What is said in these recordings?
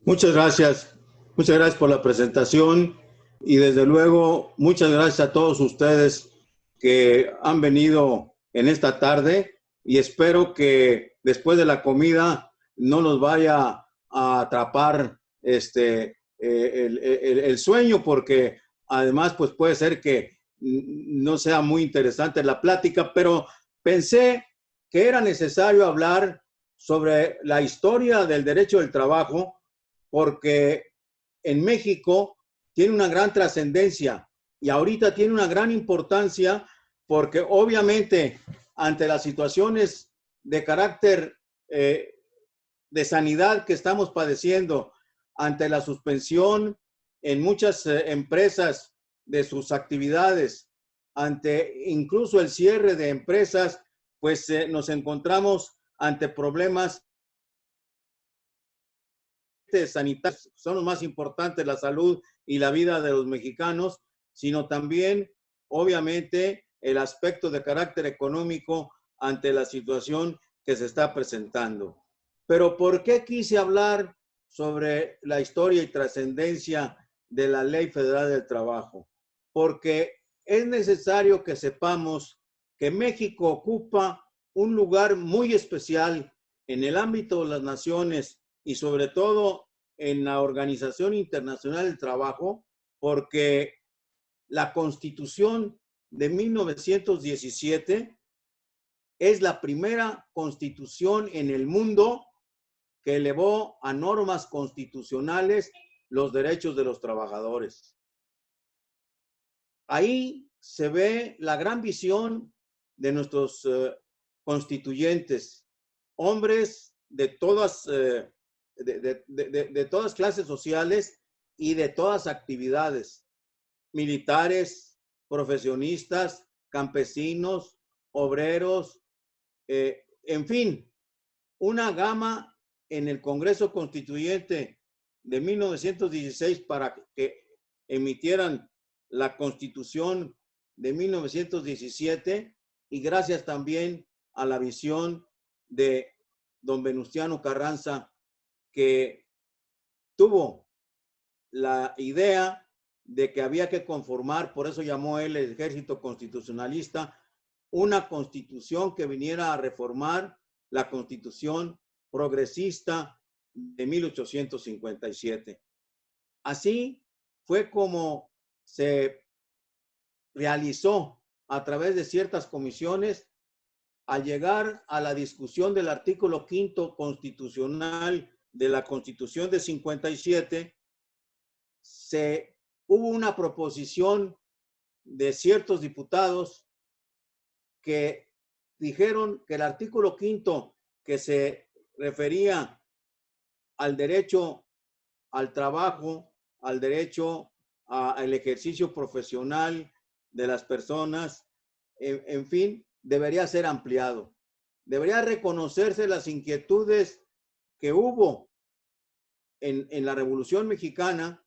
Muchas gracias. Muchas gracias por la presentación y desde luego muchas gracias a todos ustedes que han venido en esta tarde y espero que después de la comida no nos vaya a atrapar el sueño, porque además pues puede ser que no sea muy interesante la plática, pero pensé que era necesario hablar sobre la historia del derecho del trabajo, porque en México tiene una gran trascendencia y ahorita tiene una gran importancia, porque obviamente ante las situaciones de carácter de sanidad que estamos padeciendo, ante la suspensión en muchas empresas de sus actividades, ante incluso el cierre de empresas, pues nos encontramos ante problemas sanitarios, son los más importantes, la salud y la vida de los mexicanos, sino también, obviamente, el aspecto de carácter económico ante la situación que se está presentando. Pero ¿por qué quise hablar sobre la historia y trascendencia de la Ley Federal del Trabajo? Porque es necesario que sepamos que México ocupa un lugar muy especial en el ámbito de las naciones y sobre todo en la Organización Internacional del Trabajo, porque la Constitución de 1917 es la primera constitución en el mundo que elevó a normas constitucionales los derechos de los trabajadores. Ahí se ve la gran visión de nuestros constituyentes, hombres de todas de todas clases sociales y de todas actividades, militares, profesionistas, campesinos, obreros, en fin, una gama en el Congreso Constituyente de 1916 para que emitieran la Constitución de 1917, y gracias también a la visión de don Venustiano Carranza, que tuvo la idea de que había que conformar, por eso llamó él el Ejército Constitucionalista, una constitución que viniera a reformar la Constitución progresista de 1857. Así fue como se realizó a través de ciertas comisiones. Al llegar a la discusión del artículo 5º constitucional de la Constitución de 57, hubo una proposición de ciertos diputados que dijeron que el artículo 5º, que se refería al derecho al trabajo, al derecho al ejercicio profesional de las personas, en fin, debería ser ampliado. Debería reconocerse las inquietudes que hubo en la Revolución Mexicana,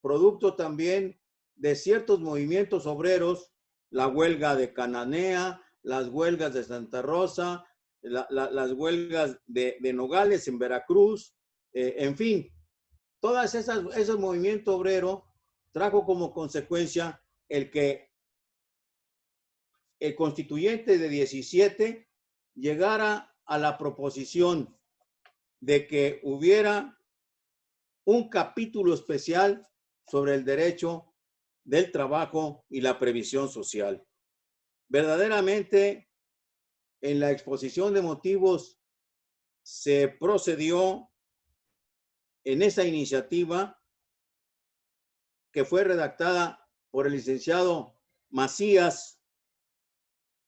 producto también de ciertos movimientos obreros, la huelga de Cananea, las huelgas de Santa Rosa, las huelgas de Nogales en Veracruz, en fin, todas esos movimientos obreros trajo como consecuencia el que el constituyente de 17 llegara a la proposición de que hubiera un capítulo especial sobre el derecho del trabajo y la previsión social. Verdaderamente, en la exposición de motivos se procedió en esa iniciativa, que fue redactada por el licenciado Macías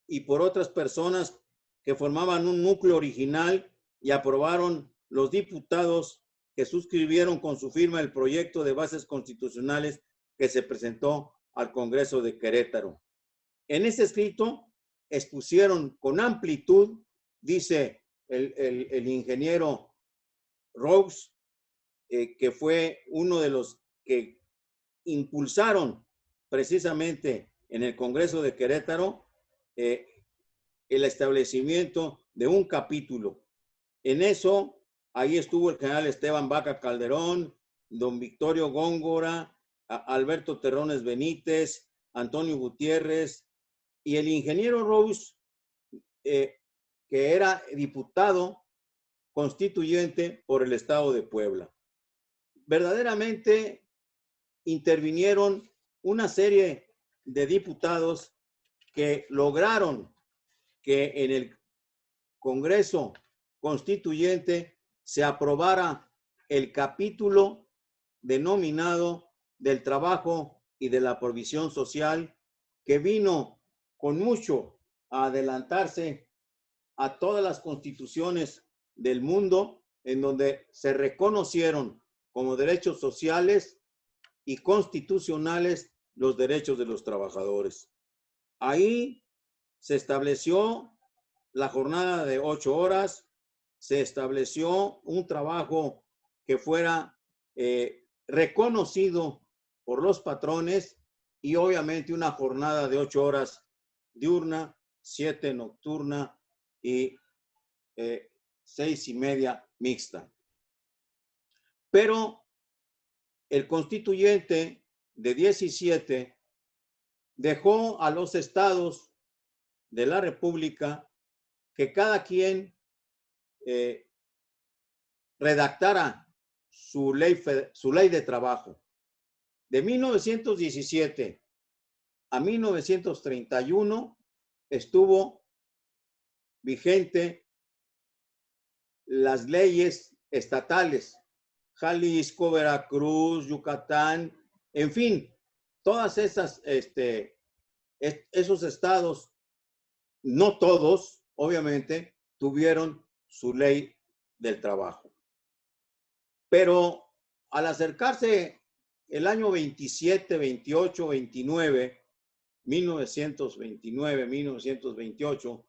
y por otras personas que formaban un núcleo original, y aprobaron los diputados que suscribieron con su firma el proyecto de bases constitucionales que se presentó al Congreso de Querétaro. En ese escrito expusieron con amplitud, dice el ingeniero Rose, que fue uno de los que impulsaron precisamente en el Congreso de Querétaro el establecimiento de un capítulo. En eso Ahí estuvo el general Esteban Vaca Calderón, don Victorio Góngora, Alberto Terrones Benítez, Antonio Gutiérrez y el ingeniero Rose, que era diputado constituyente por el estado de Puebla. Verdaderamente intervinieron una serie de diputados que lograron que en el Congreso Constituyente se aprobara el capítulo denominado del trabajo y de la provisión social, que vino con mucho a adelantarse a todas las constituciones del mundo, en donde se reconocieron como derechos sociales y constitucionales los derechos de los trabajadores. Ahí se estableció la jornada de 8 horas, se estableció un trabajo que fuera reconocido por los patrones y obviamente una jornada de 8 horas diurna, 7 nocturna y 6:30 mixta. Pero el constituyente de 17 dejó a los estados de la República que cada quien redactara su ley de trabajo. De 1917 a 1931 estuvo vigente las leyes estatales, Jalisco, Veracruz, Yucatán, en fin, todas esas, esos estados, no todos, obviamente, tuvieron su ley del trabajo. Pero al acercarse el año 27, 28, 29, 1929, 1928,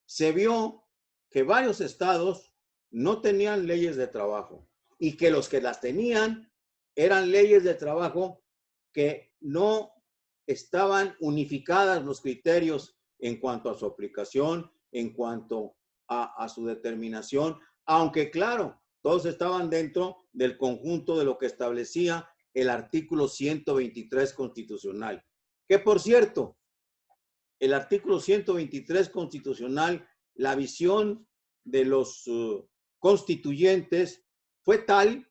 se vio que varios estados no tenían leyes de trabajo y que los que las tenían eran leyes de trabajo que no estaban unificadas los criterios en cuanto a su aplicación, en cuanto a su determinación, aunque claro, todos estaban dentro del conjunto de lo que establecía el artículo 123 constitucional. Que por cierto, el artículo 123 constitucional, la visión de los constituyentes fue tal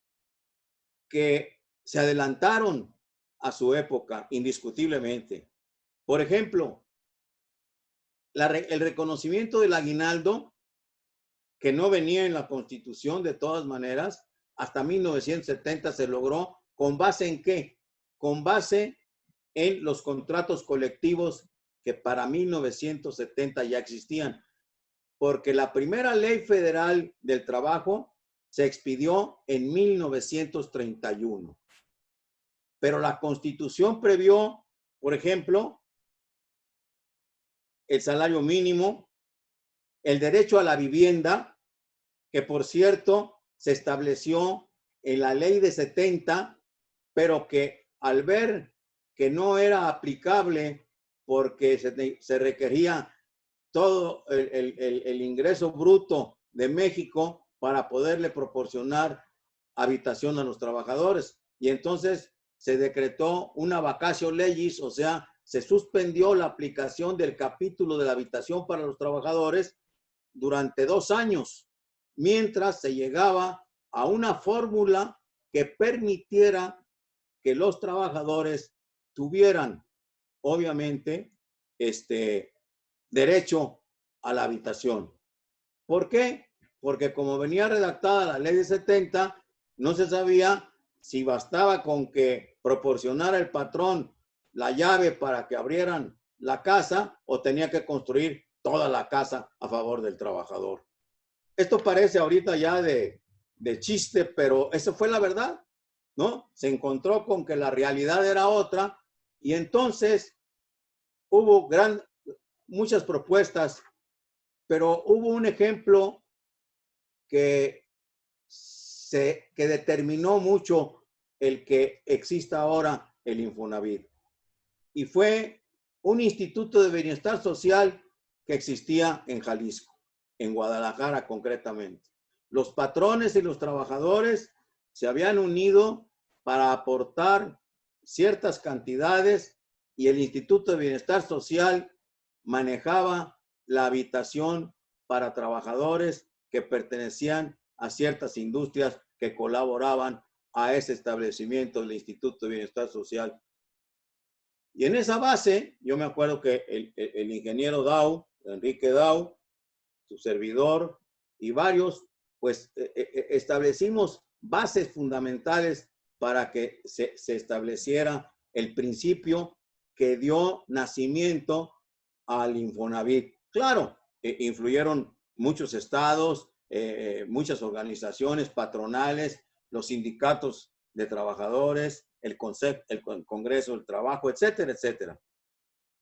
que se adelantaron a su época, indiscutiblemente. Por ejemplo, el reconocimiento del aguinaldo, que no venía en la Constitución de todas maneras, hasta 1970 se logró, ¿con base en qué? Con base en los contratos colectivos que para 1970 ya existían, porque la primera ley federal del trabajo se expidió en 1931. Pero la Constitución previó, por ejemplo, el salario mínimo, el derecho a la vivienda, que por cierto se estableció en la ley de 70, pero que al ver que no era aplicable porque se requería todo el ingreso bruto de México para poderle proporcionar habitación a los trabajadores. Y entonces se decretó una vacatio legis, o sea, se suspendió la aplicación del capítulo de la habitación para los trabajadores durante 2 años, mientras se llegaba a una fórmula que permitiera que los trabajadores tuvieran, obviamente, derecho a la habitación. ¿Por qué? Porque como venía redactada la ley de 70, no se sabía si bastaba con que proporcionara el patrón la llave para que abrieran la casa o tenía que construir toda la casa a favor del trabajador. Esto parece ahorita ya de chiste, pero esa fue la verdad, ¿no? Se encontró con que la realidad era otra y entonces hubo muchas propuestas, pero hubo un ejemplo que determinó mucho el que exista ahora el Infonavit. Y fue un instituto de bienestar social que existía en Jalisco, en Guadalajara concretamente. los patrones y los trabajadores se habían unido para aportar ciertas cantidades y el Instituto de Bienestar Social manejaba la habitación para trabajadores que pertenecían a ciertas industrias que colaboraban a ese establecimiento del Instituto de Bienestar Social. Y en esa base, yo me acuerdo que el ingeniero Dau, Enrique Dau, su servidor y varios, pues establecimos bases fundamentales para que se estableciera el principio que dio nacimiento al Infonavit. Claro, influyeron muchos estados, muchas organizaciones patronales, los sindicatos de trabajadores, el Congreso del Trabajo, etcétera, etcétera.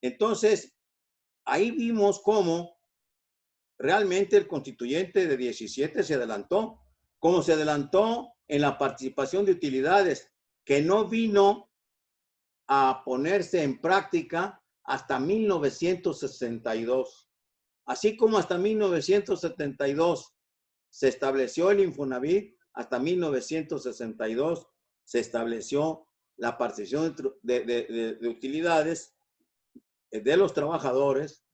Entonces, ahí vimos cómo realmente el constituyente de 17 se adelantó, como se adelantó en la participación de utilidades, que no vino a ponerse en práctica hasta 1962. Así como hasta 1972 se estableció el Infonavit, hasta 1962 se estableció la participación de utilidades de los trabajadores,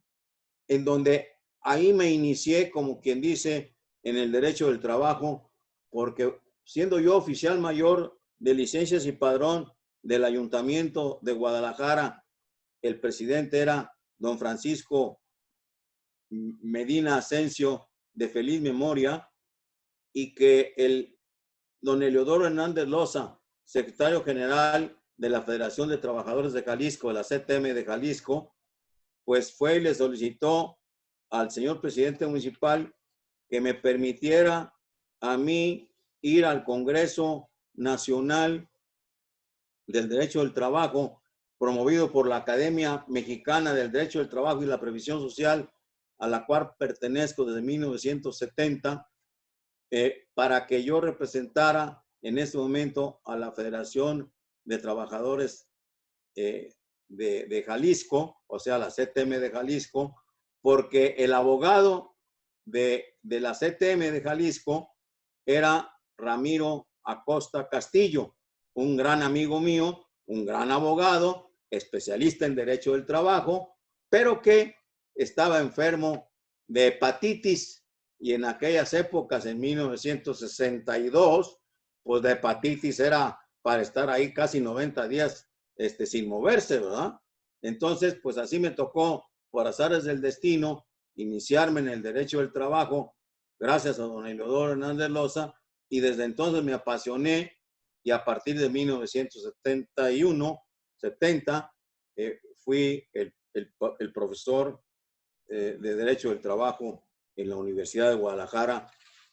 en donde ahí me inicié, como quien dice, en el derecho del trabajo, porque siendo yo oficial mayor de licencias y padrón del Ayuntamiento de Guadalajara, el presidente era don Francisco Medina Asensio, de feliz memoria, y que el don Eleodoro Hernández Loza, secretario general de la Federación de Trabajadores de Jalisco, de la CTM de Jalisco, pues fue y le solicitó al señor presidente municipal que me permitiera a mí ir al Congreso Nacional del Derecho del Trabajo, promovido por la Academia Mexicana del Derecho del Trabajo y la Previsión Social, a la cual pertenezco desde 1970, para que yo representara en ese momento a la Federación de Trabajadores de Jalisco, o sea, la CTM de Jalisco, porque el abogado de la CTM de Jalisco era Ramiro Acosta Castillo, un gran amigo mío, un gran abogado, especialista en Derecho del Trabajo, pero que estaba enfermo de hepatitis, y en aquellas épocas, en 1962, pues de hepatitis era para estar ahí casi 90 días sin moverse, ¿verdad? Entonces, pues así me tocó, por azares del destino, iniciarme en el derecho del trabajo, gracias a don Eleodoro Hernández Loza, y desde entonces me apasioné, y a partir de 1970 fui el profesor de Derecho del Trabajo en la Universidad de Guadalajara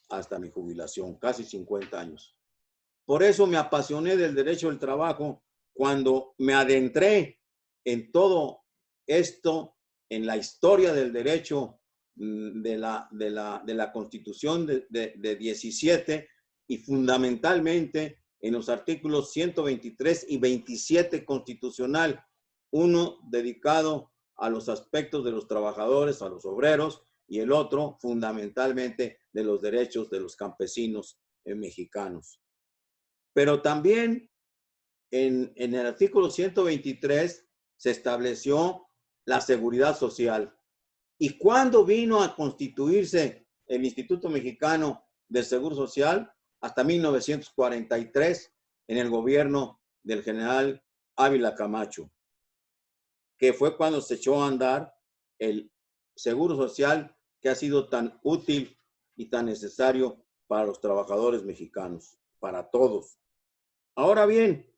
hasta mi jubilación, casi 50 años. Por eso me apasioné del derecho del trabajo cuando me adentré en todo esto, en la historia del derecho de la Constitución de 17 y fundamentalmente en los artículos 123 y 27 constitucional, uno dedicado a los aspectos de los trabajadores, a los obreros, y el otro fundamentalmente de los derechos de los campesinos mexicanos. Pero también en el artículo 123 se estableció la seguridad social. ¿Y cuándo vino a constituirse el Instituto Mexicano del Seguro Social? Hasta 1943, en el gobierno del general Ávila Camacho, que fue cuando se echó a andar el Seguro Social, que ha sido tan útil y tan necesario para los trabajadores mexicanos, para todos. Ahora bien,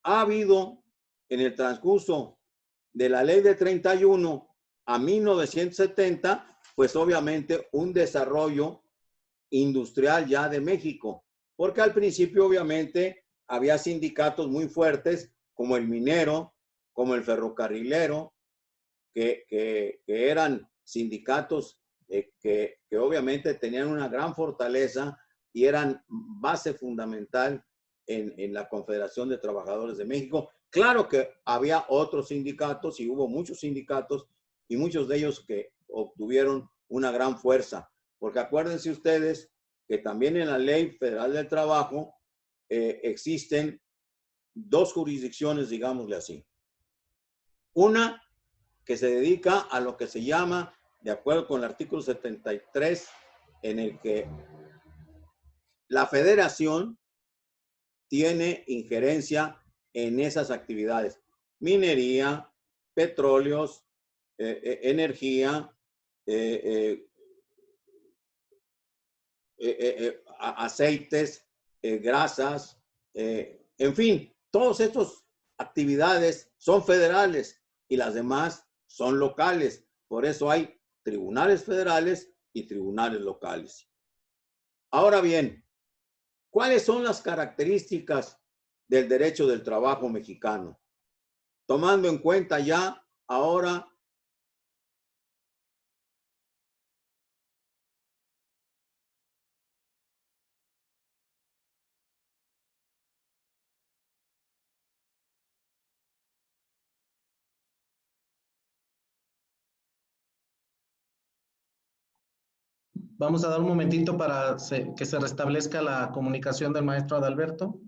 ha habido en el transcurso de la ley de 31 a 1970, pues obviamente un desarrollo industrial ya de México, porque al principio obviamente había sindicatos muy fuertes como el minero, como el ferrocarrilero, que eran sindicatos que obviamente tenían una gran fortaleza y eran base fundamental en la Confederación de Trabajadores de México. Claro que había otros sindicatos y hubo muchos sindicatos y muchos de ellos que obtuvieron una gran fuerza, porque acuérdense ustedes que también en la Ley Federal del Trabajo existen dos jurisdicciones, digámosle así. Una que se dedica a lo que se llama, de acuerdo con el artículo 73, en el que la federación tiene injerencia en esas actividades. Minería, petróleos, energía, aceites, grasas, en fin, todas estas actividades son federales y las demás son locales. Por eso hay tribunales federales y tribunales locales. Ahora bien, ¿cuáles son las características del derecho del trabajo mexicano? Tomando en cuenta ya ahora Vamos a dar un momentito para que se restablezca la comunicación del maestro Adalberto.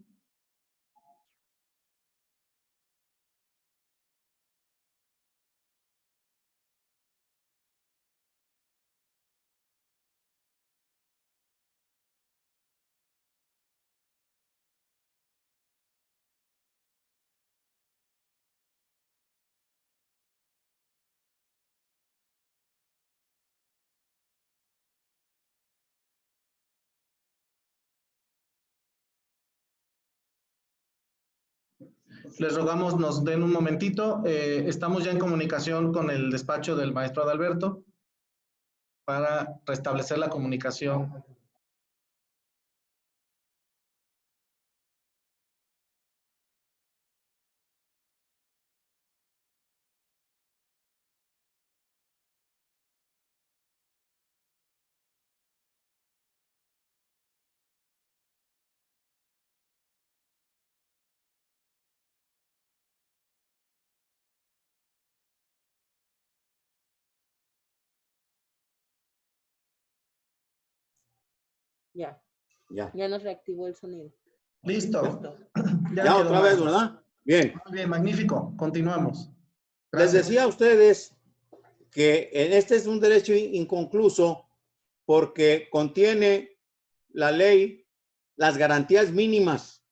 Les rogamos nos den un momentito. Estamos ya en comunicación con el despacho del maestro Adalberto para restablecer la comunicación. Ya nos reactivó el sonido. Listo. Ya otra vez, ¿verdad? Bien. Muy bien, magnífico. Continuamos. Gracias. Les decía a ustedes que este es un derecho inconcluso porque contiene la ley las garantías mínimas,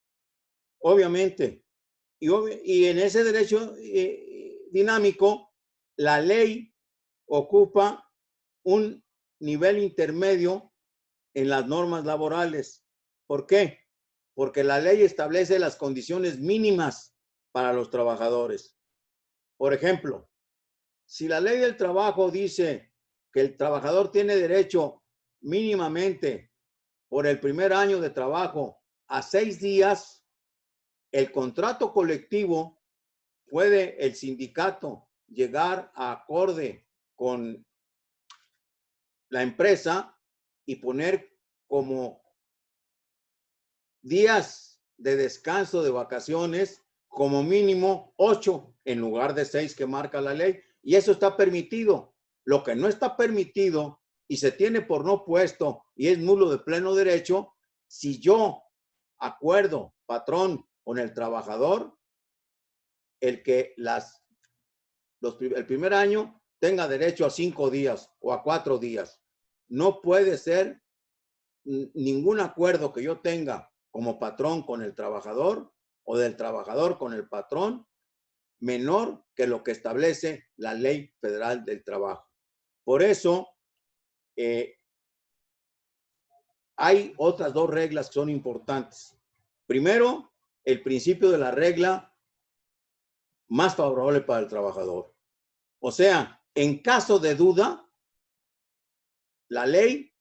obviamente. Y en ese derecho dinámico, la ley ocupa un nivel intermedio en las normas laborales. ¿Por qué? Porque la ley establece las condiciones mínimas para los trabajadores. Por ejemplo, si la ley del trabajo dice que el trabajador tiene derecho mínimamente por el primer año de trabajo a 6 días, el contrato colectivo puede el sindicato llegar a acorde con la empresa y poner como días de descanso de vacaciones como mínimo 8 en lugar de 6 que marca la ley. Y eso está permitido. Lo que no está permitido y se tiene por no puesto y es nulo de pleno derecho, si yo acuerdo, patrón, con el trabajador, el que el primer año tenga derecho a 5 días o a 4 días. No puede ser ningún acuerdo que yo tenga como patrón con el trabajador o del trabajador con el patrón menor que lo que establece la Ley Federal del Trabajo. Por eso, hay otras dos reglas que son importantes. Primero, el principio de la regla más favorable para el trabajador. O sea, en caso de duda, la ley,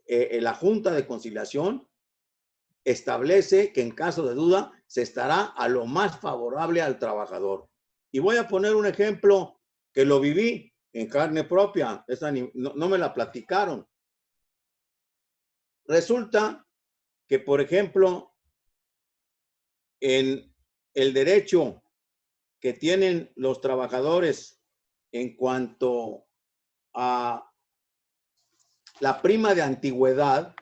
la Junta de Conciliación establece que en caso de duda se estará a lo más favorable al trabajador. Y voy a poner un ejemplo que lo viví en carne propia. Esa no me la platicaron. Resulta que, por ejemplo, en el derecho que tienen los trabajadores en cuanto a la prima de antigüedad,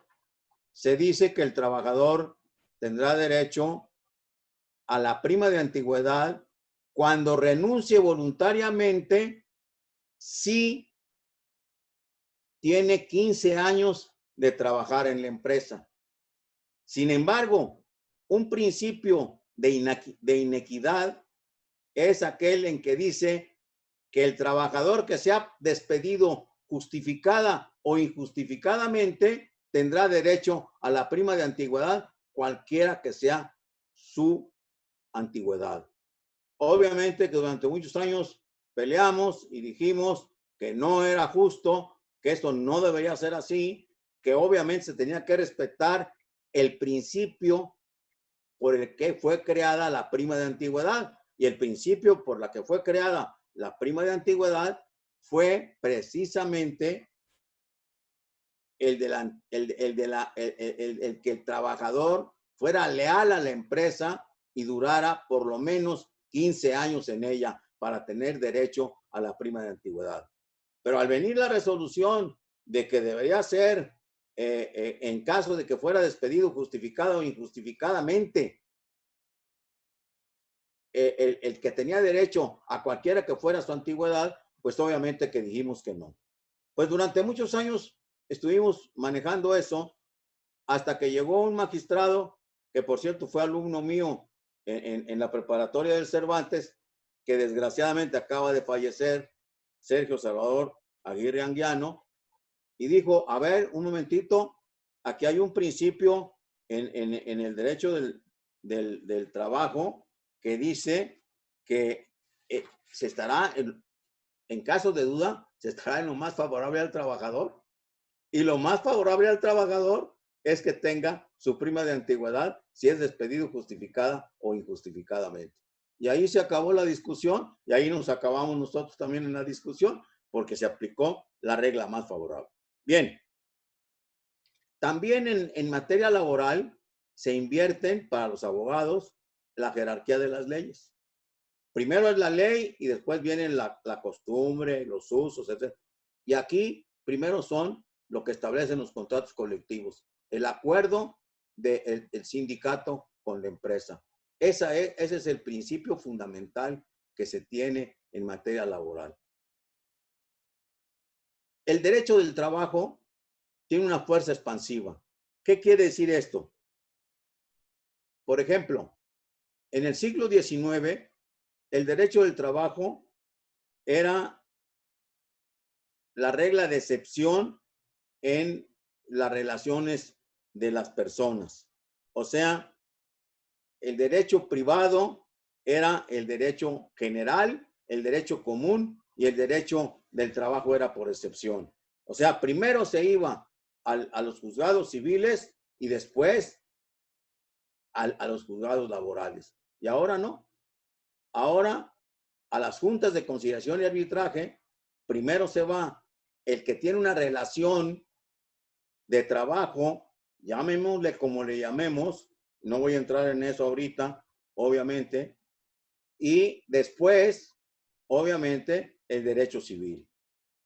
se dice que el trabajador tendrá derecho a la prima de antigüedad cuando renuncie voluntariamente si tiene 15 años de trabajar en la empresa. Sin embargo, un principio de inequidad es aquel en que dice que el trabajador que sea despedido justificada o injustificadamente tendrá derecho a la prima de antigüedad, cualquiera que sea su antigüedad. Obviamente que durante muchos años peleamos y dijimos que no era justo, que esto no debería ser así, que obviamente se tenía que respetar el principio por el que fue creada la prima de antigüedad. Y el principio por la que fue creada la prima de antigüedad fue precisamente el que el trabajador fuera leal a la empresa y durara por lo menos 15 años en ella para tener derecho a la prima de antigüedad. Pero al venir la resolución de que debería ser, en caso de que fuera despedido justificado o injustificadamente, el que tenía derecho a cualquiera que fuera su antigüedad, pues obviamente que dijimos que no. Pues durante muchos años estuvimos manejando eso hasta que llegó un magistrado, que por cierto fue alumno mío en la preparatoria del Cervantes, que desgraciadamente acaba de fallecer, Sergio Salvador Aguirre Anguiano, y dijo, a ver, un momentito, aquí hay un principio en el derecho del trabajo que dice que se estará, en caso de duda, se estará en lo más favorable al trabajador. Y lo más favorable al trabajador es que tenga su prima de antigüedad si es despedido justificada o injustificadamente. Y ahí se acabó la discusión y ahí nos acabamos nosotros también en la discusión porque se aplicó la regla más favorable. Bien, también en materia laboral se invierten para los abogados la jerarquía de las leyes. Primero es la ley y después vienen la costumbre, los usos, etc. Y aquí primero son lo que establecen los contratos colectivos, el acuerdo del sindicato con la empresa. Ese es el principio fundamental que se tiene en materia laboral. El derecho del trabajo tiene una fuerza expansiva. ¿Qué quiere decir esto? Por ejemplo, en el siglo XIX, el derecho del trabajo era la regla de excepción en las relaciones de las personas. O sea, el derecho privado era el derecho general, el derecho común y el derecho del trabajo era por excepción. O sea, primero se iba a los juzgados civiles y después a los juzgados laborales. Y ahora no. Ahora a las juntas de conciliación y arbitraje, primero se va el que tiene una relación de trabajo, llamémosle como le llamemos, no voy a entrar en eso ahorita, obviamente, y después, obviamente, el derecho civil.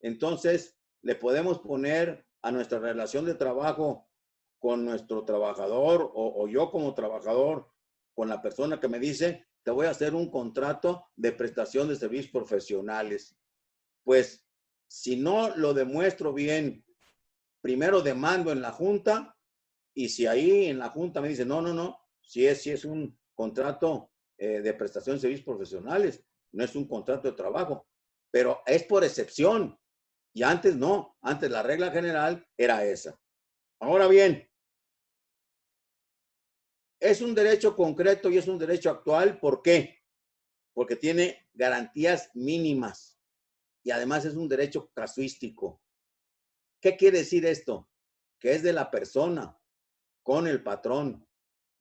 Entonces, le podemos poner a nuestra relación de trabajo con nuestro trabajador o yo como trabajador, con la persona que me dice, te voy a hacer un contrato de prestación de servicios profesionales. Pues, si no lo demuestro bien, primero demando en la junta y si ahí en la junta me dice, no, si es un contrato de prestación de servicios profesionales, no es un contrato de trabajo, pero es por excepción. Y antes no, antes la regla general era esa. Ahora bien, es un derecho concreto y es un derecho actual. ¿Por qué? Porque tiene garantías mínimas y además es un derecho casuístico. ¿Qué quiere decir esto? Que es de la persona con el patrón,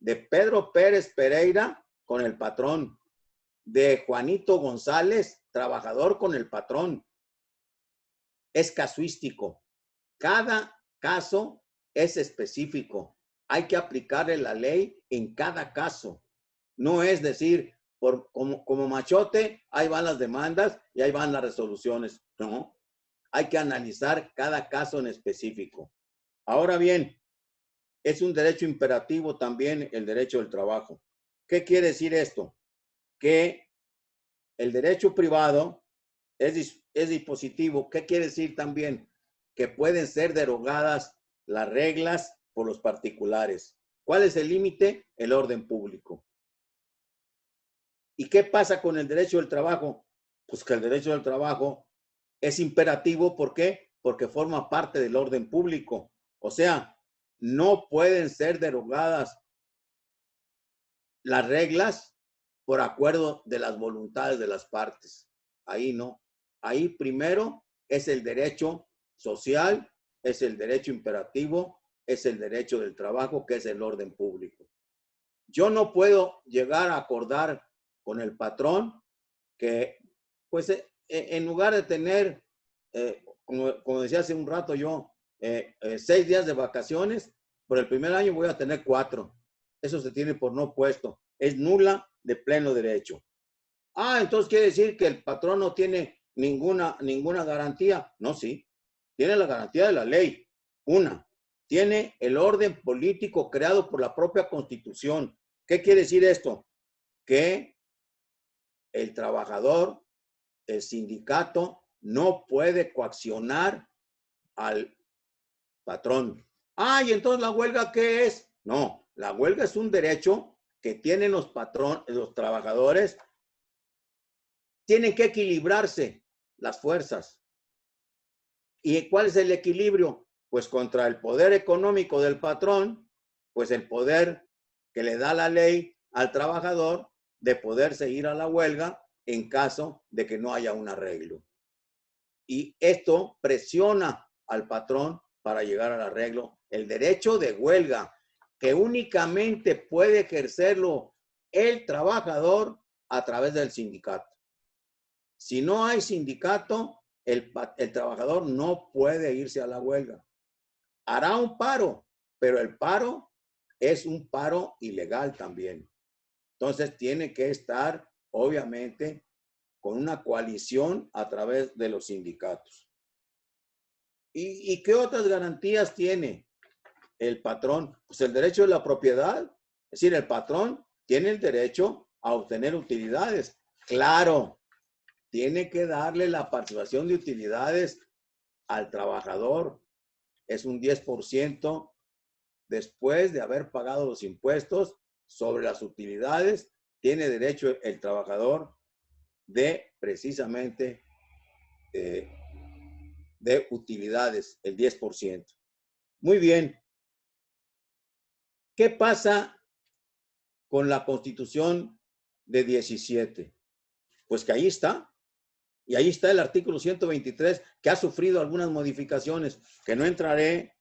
de Pedro Pérez Pereira con el patrón, de Juanito González, trabajador con el patrón. Es casuístico. Cada caso es específico. Hay que aplicarle la ley en cada caso. No es decir, como machote, ahí van las demandas y ahí van las resoluciones. No. hay que analizar cada caso en específico. Ahora bien, es un derecho imperativo también el derecho del trabajo. ¿Qué quiere decir esto? Que el derecho privado es dispositivo. ¿Qué quiere decir también? Que pueden ser derogadas las reglas por los particulares. ¿Cuál es el límite? El orden público. ¿Y qué pasa con el derecho del trabajo? Pues que el derecho del trabajo es imperativo. ¿Por qué? Porque forma parte del orden público. O sea, no pueden ser derogadas las reglas por acuerdo de las voluntades de las partes. Ahí no. Ahí primero es el derecho social, es el derecho imperativo, es el derecho del trabajo, que es el orden público. Yo no puedo llegar a acordar con el patrón que, pues, en lugar de tener, como decía hace un rato yo, 6 días de vacaciones, por el primer año voy a tener 4. Eso se tiene por no puesto. Es nula de pleno derecho. Entonces quiere decir que el patrón no tiene ninguna garantía. No, sí. Tiene la garantía de la ley. Una, tiene el orden político creado por la propia Constitución. ¿Qué quiere decir esto? Que el trabajador, el sindicato, no puede coaccionar al patrón. ¿Y entonces la huelga qué es? No, la huelga es un derecho que tienen los trabajadores. Tienen que equilibrarse las fuerzas. ¿Y cuál es el equilibrio? Pues contra el poder económico del patrón, pues el poder que le da la ley al trabajador de poder seguir a la huelga en caso de que no haya un arreglo. Y esto presiona al patrón para llegar al arreglo. El derecho de huelga, que únicamente puede ejercerlo el trabajador a través del sindicato. Si no hay sindicato, el trabajador no puede irse a la huelga. Hará un paro, pero el paro es un paro ilegal también. Entonces tiene que estar, obviamente, con una coalición a través de los sindicatos. ¿Y qué otras garantías tiene el patrón? Pues el derecho de la propiedad. Es decir, el patrón tiene el derecho a obtener utilidades. Claro, tiene que darle la participación de utilidades al trabajador. Es un 10% después de haber pagado los impuestos sobre las utilidades. Tiene derecho el trabajador de precisamente de utilidades, el 10%. Muy bien. ¿Qué pasa con la Constitución de 17? Pues que ahí está. Y ahí está el artículo 123, que ha sufrido algunas modificaciones, que no entraré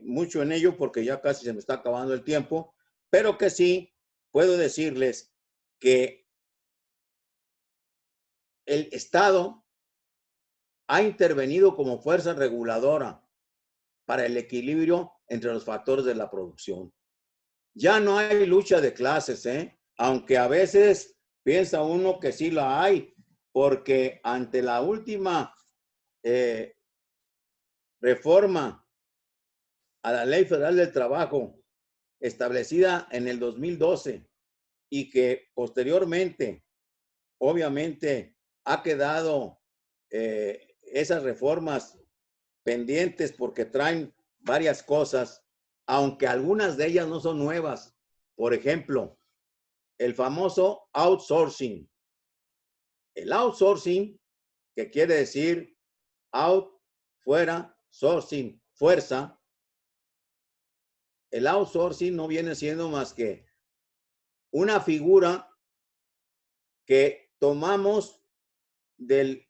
mucho en ello porque ya casi se me está acabando el tiempo, pero que sí puedo decirles que el Estado ha intervenido como fuerza reguladora para el equilibrio entre los factores de la producción. Ya no hay lucha de clases, aunque a veces piensa uno que sí la hay, porque ante la última reforma a la Ley Federal del Trabajo establecida en el 2012 y que posteriormente, obviamente, ha quedado esas reformas pendientes porque traen varias cosas, aunque algunas de ellas no son nuevas. Por ejemplo, el famoso outsourcing. El outsourcing, que quiere decir out, fuera, sourcing, fuerza. El outsourcing no viene siendo más que una figura que tomamos del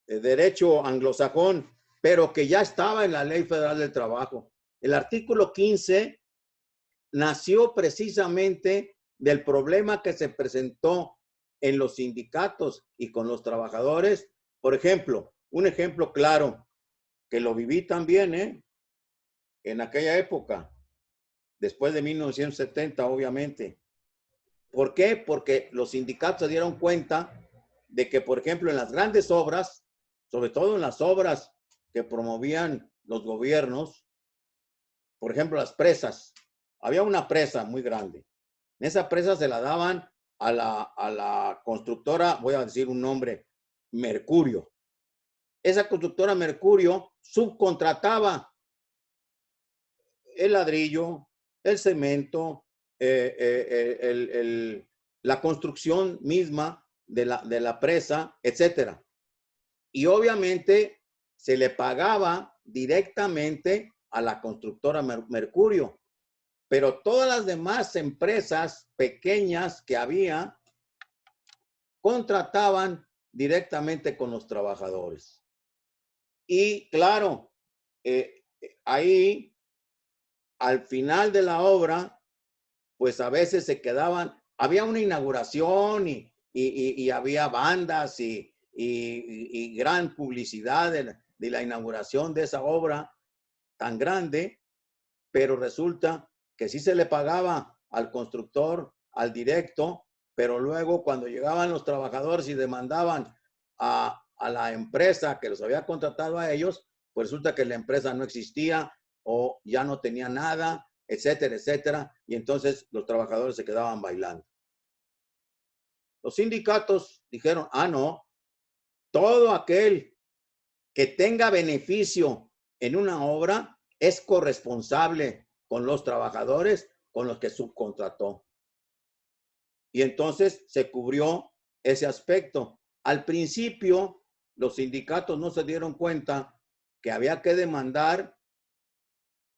derecho anglosajón, pero que ya estaba en la Ley Federal del Trabajo. El artículo 15 nació precisamente del problema que se presentó en los sindicatos y con los trabajadores. Por ejemplo, un ejemplo claro, que lo viví también, en aquella época, después de 1970, obviamente. ¿Por qué? Porque los sindicatos se dieron cuenta de que, por ejemplo, en las grandes obras, sobre todo en las obras que promovían los gobiernos, por ejemplo, las presas. Había una presa muy grande. En esa presa se la daban a la constructora, voy a decir un nombre, Mercurio. Esa constructora Mercurio subcontrataba el ladrillo, el cemento, la construcción misma de la presa, etcétera. Y obviamente se le pagaba directamente a la constructora Mercurio. Pero todas las demás empresas pequeñas que había contrataban directamente con los trabajadores. Y claro, ahí al final de la obra, pues a veces se quedaban, había una inauguración y había bandas y gran publicidad de la inauguración de esa obra tan grande, pero resulta que sí se le pagaba al constructor, al directo, pero luego cuando llegaban los trabajadores y demandaban a la empresa que los había contratado a ellos, pues resulta que la empresa no existía o ya no tenía nada, etcétera, etcétera, y entonces los trabajadores se quedaban bailando. Los sindicatos dijeron, no, todo aquel que tenga beneficio en una obra es corresponsable con los trabajadores con los que subcontrató. Y entonces se cubrió ese aspecto. Al principio, los sindicatos no se dieron cuenta que había que demandar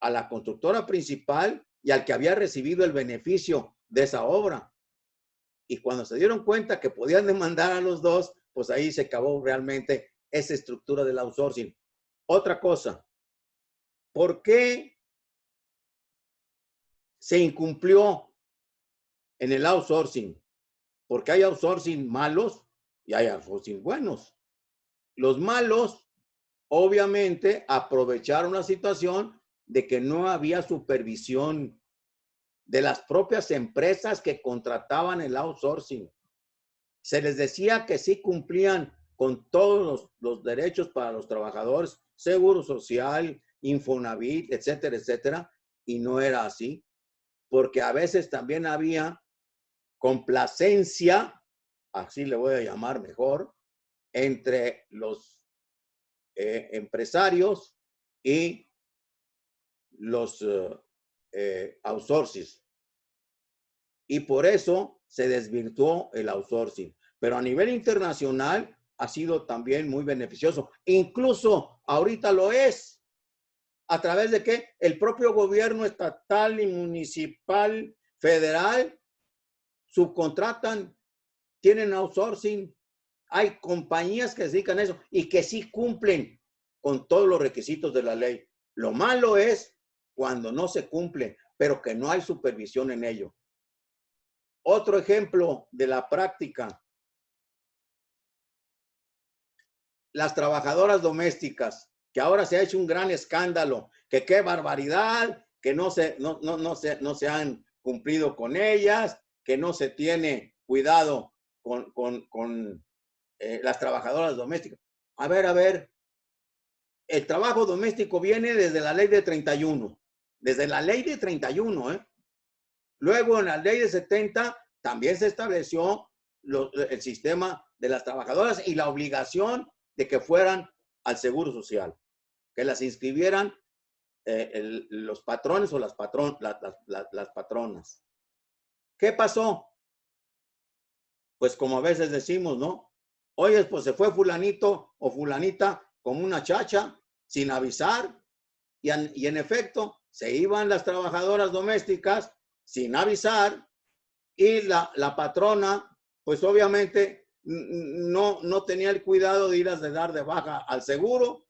a la constructora principal y al que había recibido el beneficio de esa obra. Y cuando se dieron cuenta que podían demandar a los dos, pues ahí se acabó realmente esa estructura del outsourcing. Otra cosa, ¿por qué se incumplió en el outsourcing? Porque hay outsourcing malos y hay outsourcing buenos. Los malos, obviamente, aprovecharon la situación de que no había supervisión de las propias empresas que contrataban el outsourcing. Se les decía que sí cumplían con todos los derechos para los trabajadores, seguro social, Infonavit, etcétera, etcétera, y no era así, porque a veces también había complacencia, así le voy a llamar mejor, entre los empresarios y los outsourcing. Y por eso se desvirtuó el outsourcing. Pero a nivel internacional ha sido también muy beneficioso. Incluso ahorita lo es. ¿A través de qué? El propio gobierno estatal y municipal, federal, subcontratan, tienen outsourcing. Hay compañías que se dedican a eso y que sí cumplen con todos los requisitos de la ley. Lo malo es cuando no se cumple, pero que no hay supervisión en ello. Otro ejemplo de la práctica. Las trabajadoras domésticas, que ahora se ha hecho un gran escándalo, que qué barbaridad, que no se han cumplido con ellas, que no se tiene cuidado con las trabajadoras domésticas. A ver, el trabajo doméstico viene desde la ley de 31, desde la ley de 31, Luego en la ley de 70 también se estableció el sistema de las trabajadoras y la obligación de que fueran al Seguro Social, que las inscribieran los patrones o las patronas. ¿Qué pasó? Pues como a veces decimos, ¿no? Oye, pues se fue fulanito o fulanita como una chacha sin avisar y en efecto se iban las trabajadoras domésticas sin avisar y la patrona pues obviamente no tenía el cuidado de irlas de dar de baja al seguro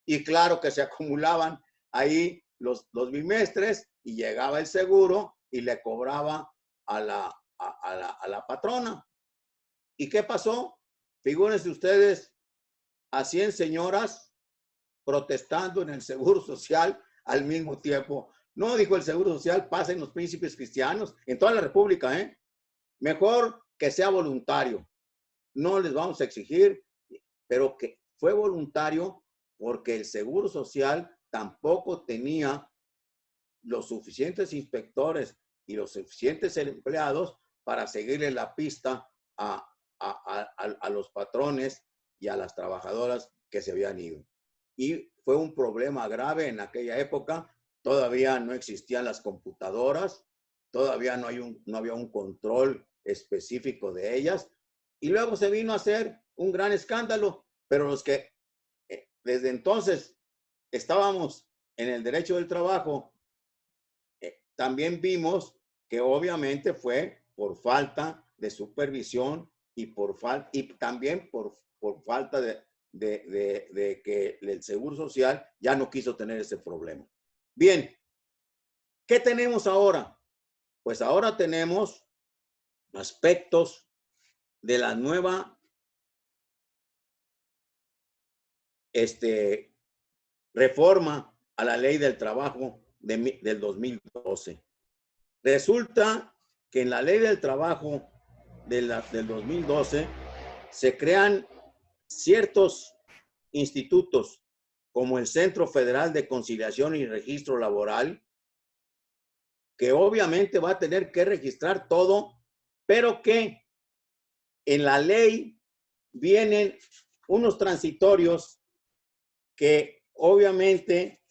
y claro que se acumulaban ahí los bimestres y llegaba el seguro y le cobraba a la patrona. ¿Y qué pasó? Figúrense ustedes a 100 señoras protestando en el Seguro Social al mismo tiempo. No, dijo el Seguro Social, pasen los príncipes cristianos en toda la República, Mejor que sea voluntario. No les vamos a exigir, pero que fue voluntario porque el Seguro Social tampoco tenía los suficientes inspectores y los suficientes empleados para seguirle la pista a los patrones y a las trabajadoras que se habían ido. Y fue un problema grave en aquella época. Todavía no existían las computadoras, todavía no había un control específico de ellas. Y luego se vino a hacer un gran escándalo, pero los que desde entonces estábamos en el derecho del trabajo, también vimos que obviamente fue por falta de supervisión y también por falta de que el Seguro Social ya no quiso tener ese problema. Bien, ¿qué tenemos ahora? Pues ahora tenemos aspectos de la nueva reforma a la Ley del Trabajo del 2012. Resulta que en la Ley del Trabajo del 2012 se crean ciertos institutos como el Centro Federal de Conciliación y Registro Laboral, que obviamente va a tener que registrar todo, pero que en la ley vienen unos transitorios que obviamente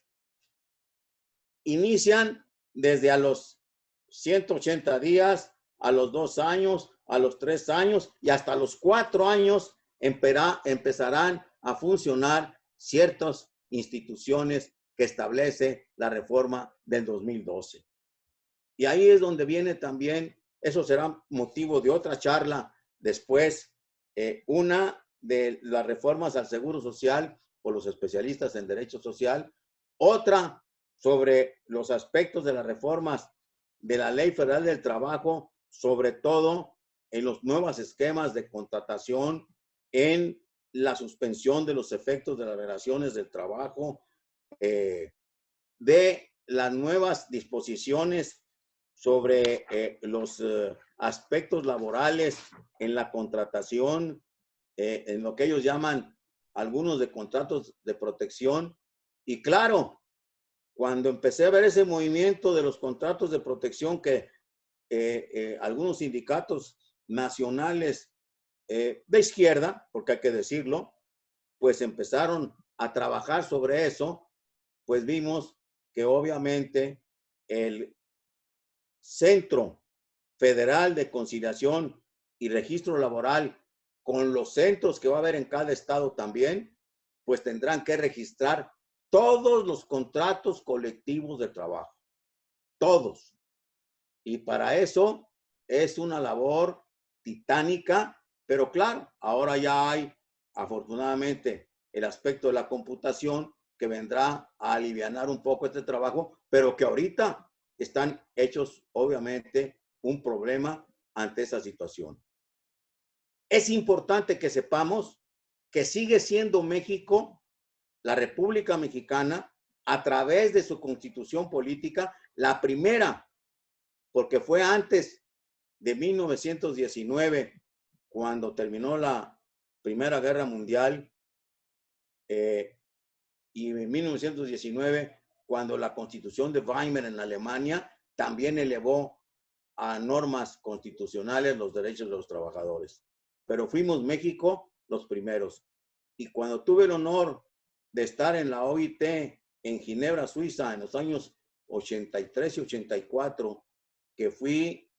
inician desde a los 180 días, a los 2 años, a los 3 años y hasta los 4 años empezarán a funcionar ciertas instituciones que establece la reforma del 2012. Y ahí es donde viene también, eso será motivo de otra charla después, una de las reformas al Seguro Social por los especialistas en Derecho Social, otra sobre los aspectos de las reformas de la Ley Federal del Trabajo, sobre todo en los nuevos esquemas de contratación, en la suspensión de los efectos de las relaciones del trabajo, de las nuevas disposiciones sobre los aspectos laborales en la contratación, en lo que ellos llaman algunos de contratos de protección. Y claro, cuando empecé a ver ese movimiento de los contratos de protección que algunos sindicatos nacionales de izquierda, porque hay que decirlo, pues empezaron a trabajar sobre eso, pues vimos que obviamente el Centro Federal de Conciliación y Registro Laboral, con los centros que va a haber en cada estado también, pues tendrán que registrar todos los contratos colectivos de trabajo, todos. Y para eso es una labor titánica, pero claro, ahora ya hay afortunadamente el aspecto de la computación que vendrá a alivianar un poco este trabajo, pero que ahorita están hechos obviamente un problema ante esa situación. Es importante que sepamos que sigue siendo México, la República Mexicana, a través de su constitución política, la primera, porque fue antes de 1919, cuando terminó la Primera Guerra Mundial, y en 1919, cuando la Constitución de Weimar en Alemania también elevó a normas constitucionales los derechos de los trabajadores. Pero fuimos México los primeros. Y cuando tuve el honor de estar en la OIT en Ginebra, Suiza, en los años 83 y 84, que fui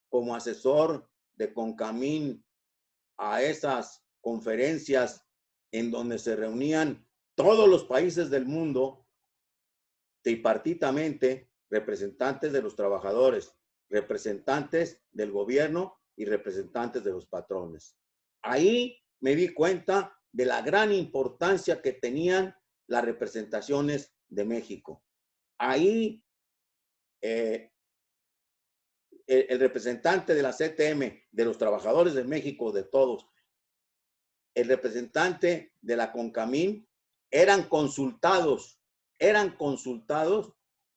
como asesor de CONCAMIN a esas conferencias en donde se reunían todos los países del mundo, tripartitamente, representantes de los trabajadores, representantes del gobierno y representantes de los patrones. Ahí me di cuenta de la gran importancia que tenían las representaciones de México. Ahí el representante de la CTM, de los trabajadores de México, de todos, el representante de la CONCAMIN, eran consultados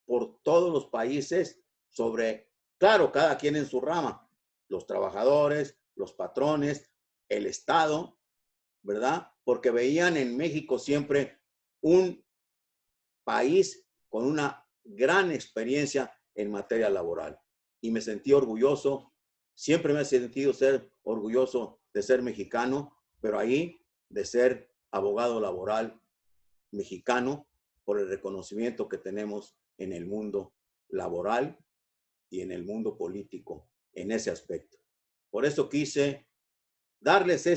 por todos los países sobre, claro, cada quien en su rama, los trabajadores, los patrones, el Estado, ¿verdad? Porque veían en México siempre un país con una gran experiencia en materia laboral. Y me sentí orgulloso, siempre me he sentido ser orgulloso de ser mexicano, pero ahí de ser abogado laboral mexicano por el reconocimiento que tenemos en el mundo laboral y en el mundo político en ese aspecto. Por eso quise darles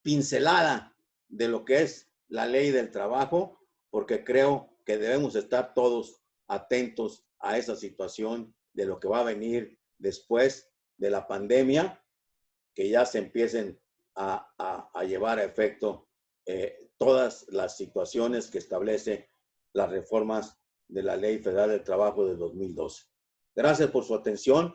pincelada de lo que es la ley del trabajo, porque creo que debemos estar todos atentos a esa situación de lo que va a venir después de la pandemia, que ya se empiecen a llevar a efecto todas las situaciones que establece las reformas de la Ley Federal del Trabajo de 2012. Gracias por su atención.